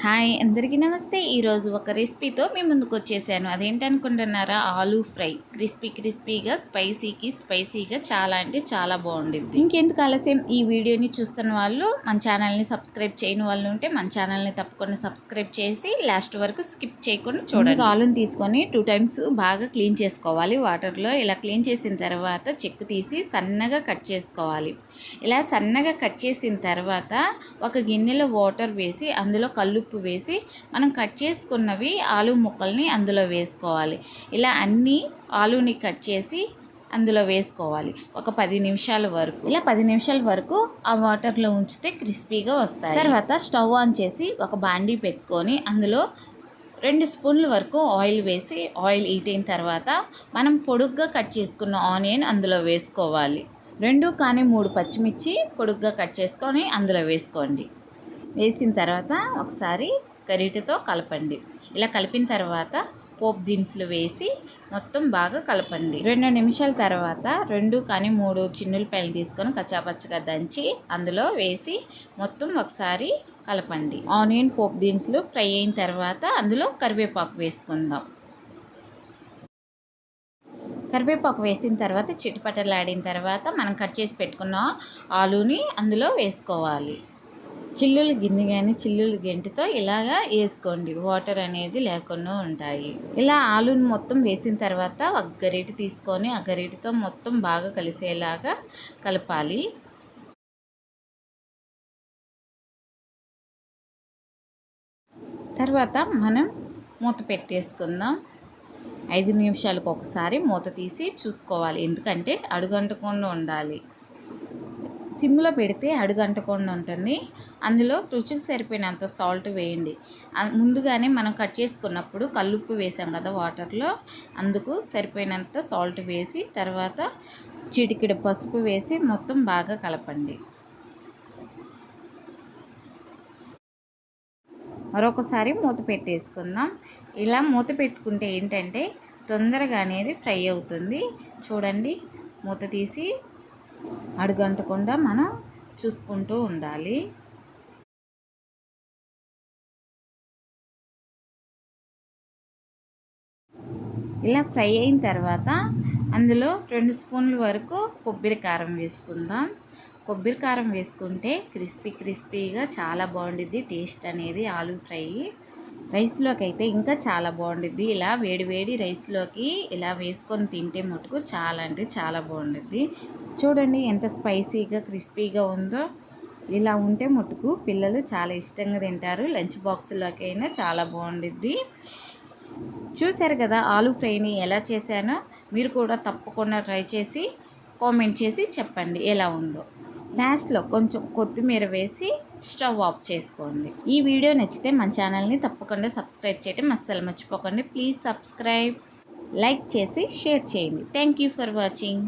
Hi అందరికీ నమస్తే. ఈరోజు ఒక రెసిపీతో మీ ముందుకు వచ్చేసాను. అదేంటనుకుంటున్నారా? ఆలూ ఫ్రై. క్రిస్పీగా స్పైసీగా చాలా అంటే చాలా బాగుండిద్ది. ఇంకెందుకు ఆలస్యం, ఈ వీడియోని చూస్తున్న వాళ్ళు మన ఛానల్ని సబ్స్క్రైబ్ చేయని వాళ్ళు ఉంటే మన ఛానల్ని తప్పకుండా సబ్స్క్రైబ్ చేసి లాస్ట్ వరకు స్కిప్ చేయకుండా చూడండి. ఆలూని తీసుకొని 2 టైమ్స్ బాగా క్లీన్ చేసుకోవాలి వాటర్లో. ఇలా క్లీన్ చేసిన తర్వాత చెక్కు తీసి సన్నగా కట్ చేసుకోవాలి. ఇలా సన్నగా కట్ చేసిన తర్వాత ఒక గిన్నెలో వాటర్ వేసి అందులో కల్లుప్పు వేసి మనం కట్ చేసుకున్నవి ఆలు ముక్కల్ని అందులో వేసుకోవాలి. ఇలా అన్ని ఆలూని కట్ చేసి అందులో వేసుకోవాలి. ఒక 10 నిమిషాల వరకు. ఇలా 10 నిమిషాల వరకు ఆ వాటర్లో ఉంచితే క్రిస్పీగా వస్తాయి. తర్వాత స్టవ్ ఆన్ చేసి ఒక బాండీ పెట్టుకొని అందులో 2 స్పూన్ల వరకు ఆయిల్ వేసి ఆయిల్ హీట్ అయిన తర్వాత మనం పొడుగ్గా కట్ చేసుకున్న ఆనియన్ అందులో వేసుకోవాలి. 2 కానీ 3 పచ్చిమిర్చి పొడుగ్గా కట్ చేసుకొని అందులో వేసుకోండి. వేసిన తర్వాత ఒకసారి గరిటెతో కలపండి. ఇలా కలిపిన తర్వాత పోపు దినుసులు వేసి మొత్తం బాగా కలపండి. 2 నిమిషాల తర్వాత 2 కానీ 3 చిన్నులపాయలు తీసుకొని కచ్చాపచ్చగా దంచి అందులో వేసి మొత్తం ఒకసారి కలపండి. ఆనియన్ పోపు దినుసులు ఫ్రై అయిన తర్వాత అందులో కరివేపాకు వేసుకుందాం. కరివేపాకు వేసిన తర్వాత చిటపటలాడిన తర్వాత మనం కట్ చేసి పెట్టుకున్న ఆలూని అందులో వేసుకోవాలి. చిల్లులు గిన్నె కానీ చిల్లులు గెంటితో ఇలాగా వేసుకోండి, వాటర్ అనేది లేకుండా ఉంటాయి. ఇలా ఆలూని మొత్తం వేసిన తర్వాత ఒక గరిటె తీసుకొని ఆ గరిటెతో మొత్తం బాగా కలిసేలాగా కలపాలి. తర్వాత మనం మూత పెట్టేసుకుందాం. 5 నిమిషాలకు ఒకసారి మూత తీసి చూసుకోవాలి, ఎందుకంటే అడుగంటకుండా ఉండాలి. సిమ్లో పెడితే అడుగంటకుండా ఉంటుంది. అందులో రుచికి సరిపోయినంత సాల్ట్ వేయండి. ముందుగానే మనం కట్ చేసుకున్నప్పుడు కల్లుప్పు వేసాం కదా వాటర్లో, అందుకు సరిపోయినంత సాల్ట్ వేసి తర్వాత చిటికెడు పసుపు వేసి మొత్తం బాగా కలపండి. మరొకసారి మూత పెట్టేసుకుందాం. ఇలా మూత పెట్టుకుంటే ఏంటంటే తొందరగా అనేది ఫ్రై అవుతుంది. చూడండి, మూత తీసి అడుగంటకుండా మనం చూసుకుంటూ ఉండాలి. ఇలా ఫ్రై అయిన తర్వాత అందులో 2 స్పూన్ల వరకు కొబ్బరి కారం వేసుకుందాం. కొబ్బరి కారం వేసుకుంటే క్రిస్పీగా చాలా బాగుండిద్ది టేస్ట్ అనేది ఆలూ ఫ్రై. రైస్లోకి అయితే ఇంకా చాలా బాగుండిద్ది. ఇలా వేడి రైస్లోకి ఇలా వేసుకొని తింటే మటుకు చాలా అంటే చాలా బాగుండిద్ది. చూడండి ఎంత స్పైసీగా క్రిస్పీగా ఉందో. ఇలా ఉంటే మటుకు పిల్లలు చాలా ఇష్టంగా తింటారు. లంచ్ బాక్స్లోకి అయినా చాలా బాగుండిద్ది. చూశారు కదా ఆలూ ఫ్రైని ఎలా చేశానో. మీరు కూడా తప్పకుండా ట్రై చేసి కామెంట్ చేసి చెప్పండి ఎలా ఉందో. లాస్ట్లో కొంచెం కొత్తిమీర వేసి స్టవ్ ఆఫ్ చేసుకోండి. ఈ వీడియో నచ్చితే మన ఛానల్ని తప్పకుండా సబ్స్క్రైబ్ చేయడం అస్సలు మర్చిపోకండి. ప్లీజ్ సబ్స్క్రైబ్, లైక్ చేసి షేర్ చేయండి. Thank you for watching.